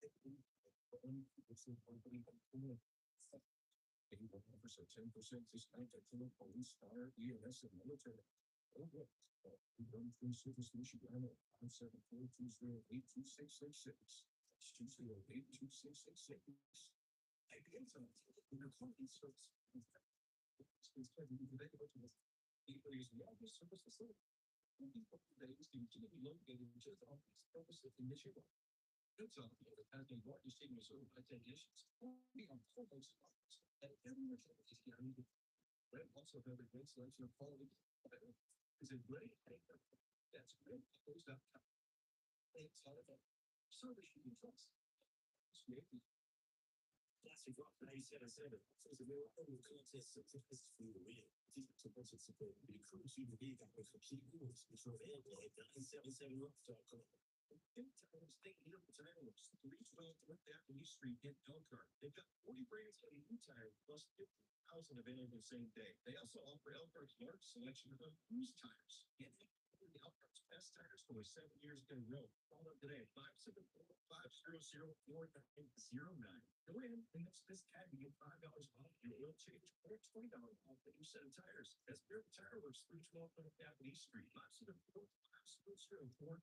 It's the company that can they will offer a 10% discount at full police, fire, EMS, and military. Okay. We run through service issue on 574-208-2666. That's 208-2666. IBM time. In the company service. Increase the office service facility. Days continue to be located in just office purposes in Michigan. Good job, as the largest team of certified technicians, only on foremost office at every location is guaranteed. Red also have a great selection of quality. Is it great? That's great. Post.com. It's all about service you can trust. It's great. Plastic Rock 97.7 says available contest certificates for you to win. These certificates support the cruise you to be that with complete rules, which are available at 977rock.com. Big Tires State Hill Tires, 312 North Avenue Street in Elkhart. They've got 40 brands of new tires plus 50,000 available same day. They also offer Elkhart's large selection of cruise tires. Get The Outcomes best tires for 7 years in a row. Call them today. 574-500-4909. Go in and this tag to get $5 off your oil change or $20 off the new set of tires. That's Miracle Tire Works, 312 North Avenue Street. 574-500-4909.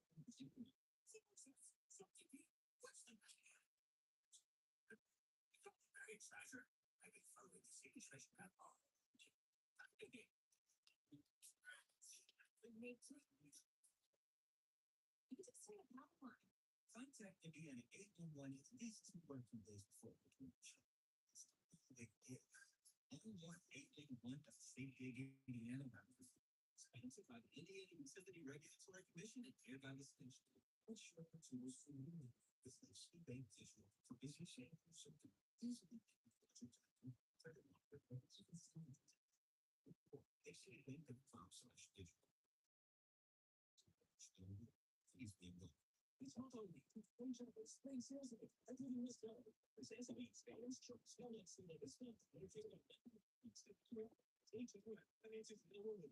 What's the very treasure? I can follow the secret treasure map. You just say a top line. Contact Indiana 811 at least 2 working days before the show. Big deal. Only one 811 at the state gig Indiana members. Sponsored by the Indiana Utility Regulatory Commission and hereby distinction. What short tools for you? This is a bank visual for busy shampoo something easily credit market they say link the farm/digital. Please be involved. It's not only spring sales of it. I didn't miss that. This is a week. Scalance church. Scalance in the stuff. Financing the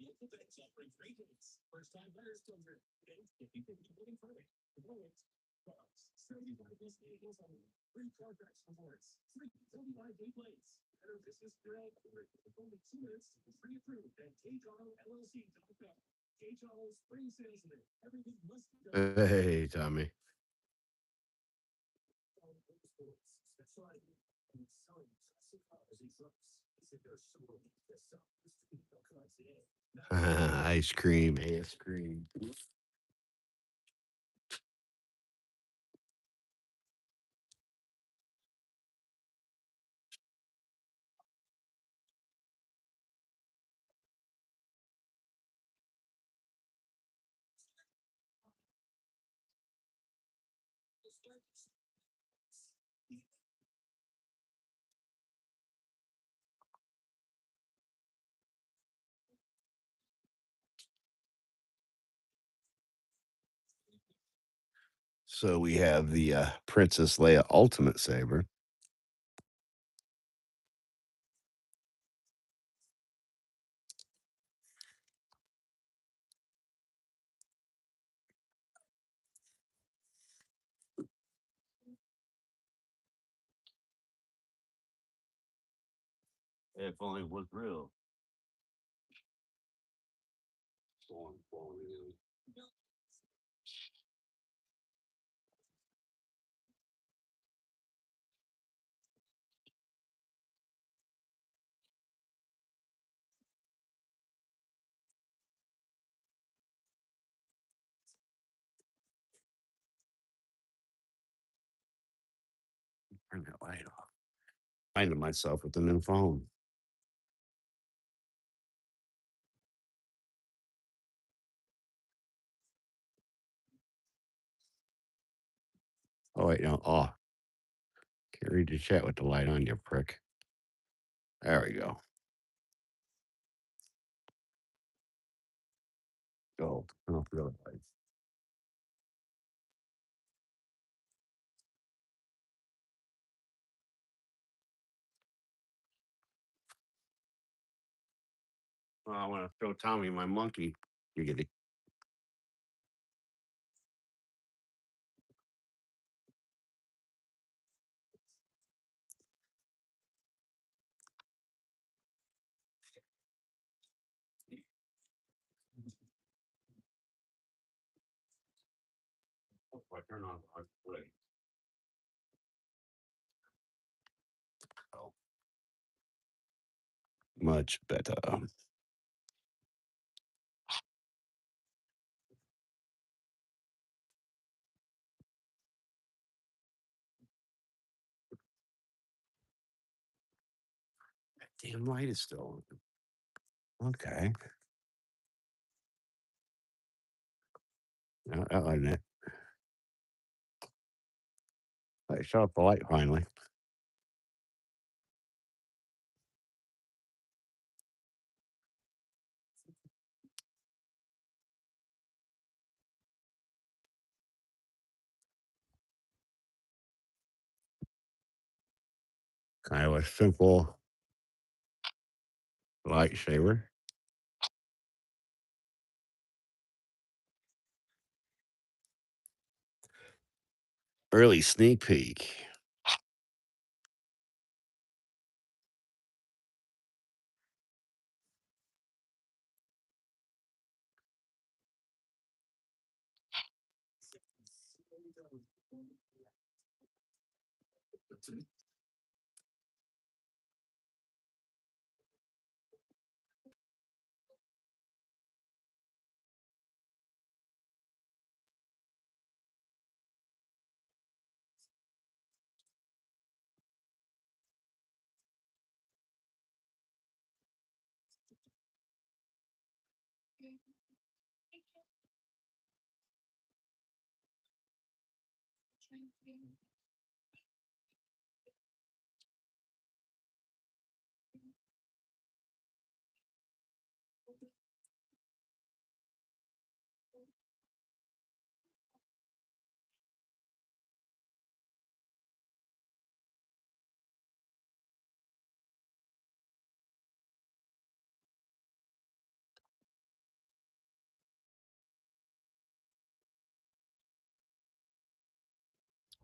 local banks offering great rates. First time buyers program. And if you think you're looking for it, products. 75 plus vehicles on free contracts rewards. Free 35 day plates. Better business grad for only 2 minutes. Free approved at KHRLLC.com. KHRL spring sales event. Everything must be done. Hey, Tommy. Ice cream, ice cream. So we have the Princess Leia Ultimate Saber. If only it was real. Turn that light off. Finding myself with the new phone. Oh wait, no. Oh, can't read the chat with the light on, you prick. There we go. Go. Turn off the other lights. Oh, I want to show Tommy my monkey. You get it. Oh, I turn on the light. Oh, much better. That damn light is still on. Okay. I like it. I shut off the light finally. Kind of a simple lightsaber. Early sneak peek.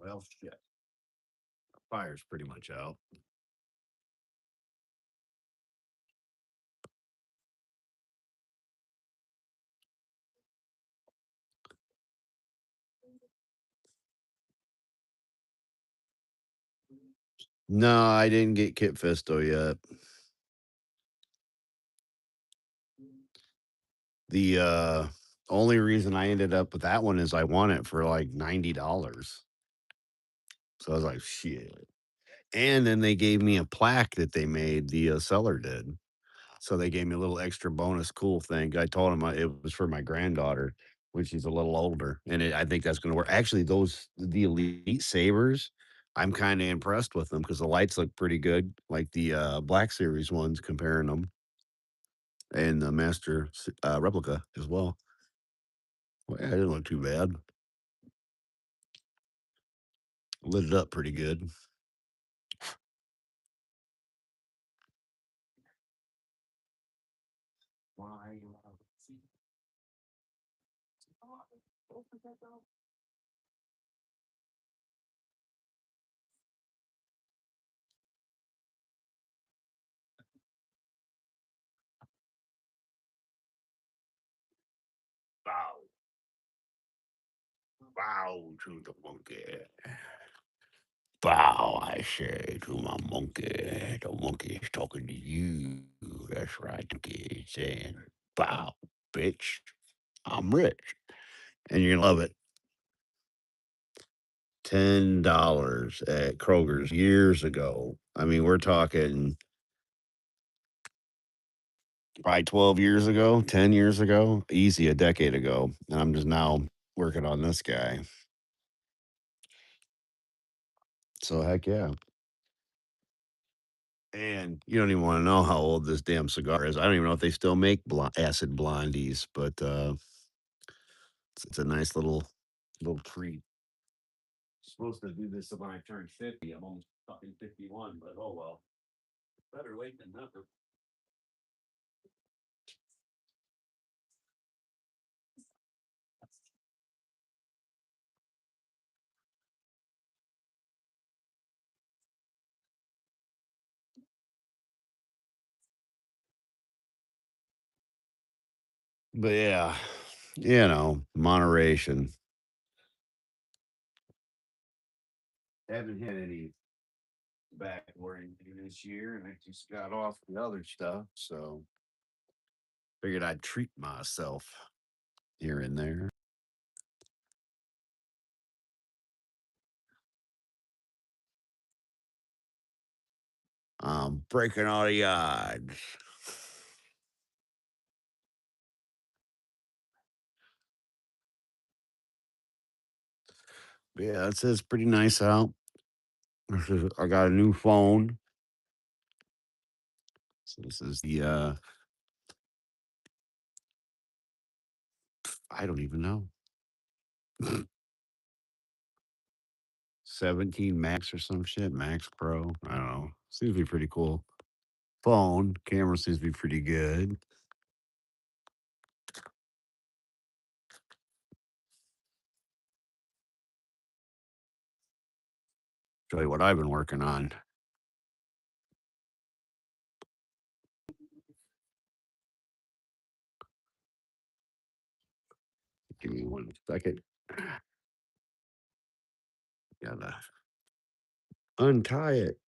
Well, shit. Fire's pretty much out. No, I didn't get Kit Fisto yet. The only reason I ended up with that one is I won it for like $90. So I was like, shit. And then they gave me a plaque that they made, the seller did. So they gave me a little extra bonus cool thing. I told him it was for my granddaughter when she's a little older. And I think that's going to work. Actually, the Elite Sabers, I'm kind of impressed with them because the lights look pretty good, like the Black Series ones, comparing them, and the Replica as well. Well, yeah, it didn't look too bad. Lit it up pretty good. Bow, bow to the monkey. Bow, I say to my monkey. The monkey is talking to you. That's right. The monkey is saying, bow, bitch. I'm rich. And you're going to love it. $10 at Kroger's years ago. I mean, we're talking probably 12 years ago, 10 years ago, easy a decade ago. And I'm just now working on this guy. So, heck yeah. And you don't even want to know how old this damn cigar is. I don't even know if they still make acid blondies, but it's a nice little treat. Supposed to do this when I turn 50. I'm almost fucking 51, but oh well. Better late than never. But yeah, moderation. Haven't had any back warranty this year, and I just got off the other stuff, so figured I'd treat myself here and there. I'm breaking all the odds. Yeah, it says pretty nice out. I got a new phone. So this is the I don't even know. 17 Max or some shit, Max Pro. I don't know. Seems to be pretty cool. Phone camera seems to be pretty good. Show you what I've been working on. Give me 1 second. Gotta untie it.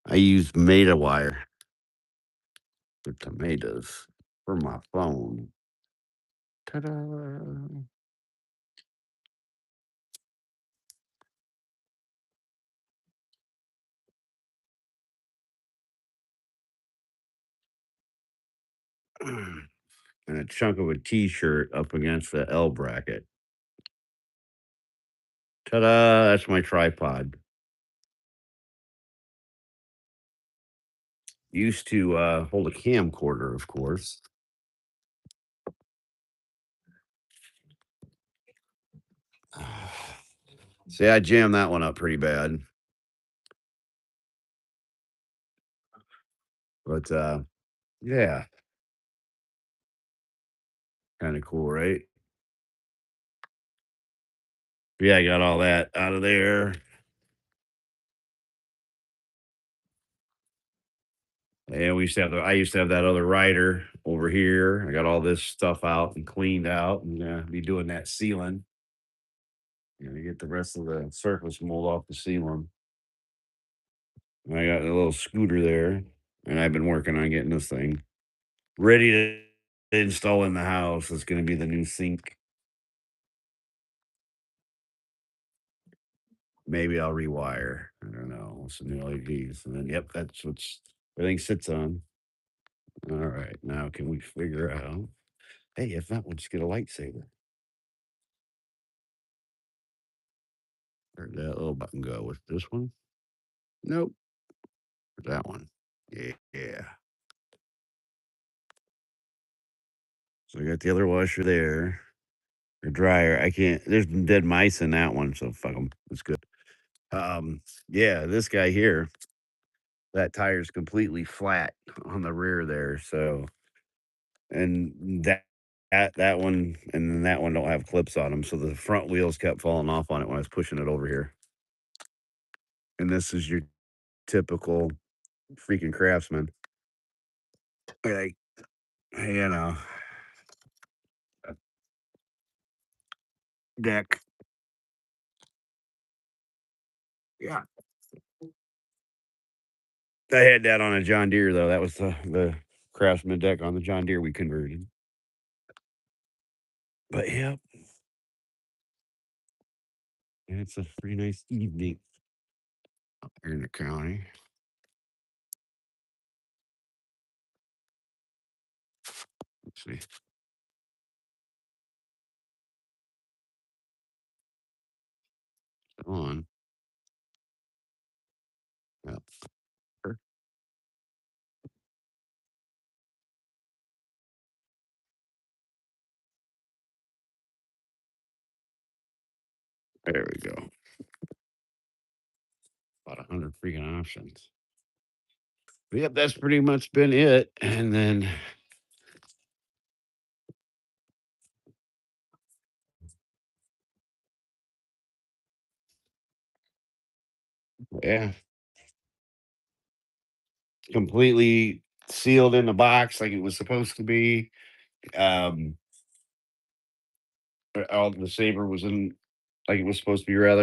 I use Meta wire for tomatoes for my phone. Ta-da! And a chunk of a T-shirt up against the L bracket. Ta-da! That's my tripod. Used to hold a camcorder, of course. See, I jammed that one up pretty bad. But yeah, kind of cool, right? Yeah, I got all that out of there. And I used to have that other rider over here. I got all this stuff out and cleaned out and be doing that sealing. To get the rest of the surface mold off the ceiling. And I got a little scooter there, and I've been working on getting this thing ready to install in the house. It's going to be the new sink. Maybe I'll rewire. I don't know. Some new LEDs. And then, yep, that's what's everything sits on. All right. Now, can we figure out? Hey, if not, we'll just get a lightsaber. Where'd that little button go? With this one? Nope. That one. Yeah. So I got the other washer there. Or dryer. I can't. There's dead mice in that one, so fuck them. It's good. Yeah, this guy here, that tire's completely flat on the rear there. So, and that one and then that one don't have clips on them, so the front wheels kept falling off on it when I was pushing it over here. And this is your typical freaking craftsman. Like, you know, deck. Yeah. I had that on a John Deere though. That was the craftsman deck on the John Deere we converted. But yeah, and it's a pretty nice evening up here in the county. Let's see. On. Yeah. There we go. About 100 freaking options. But yep, that's pretty much been it. And then yeah, completely sealed in the box like it was supposed to be. All the saber was in like it was supposed to be rather.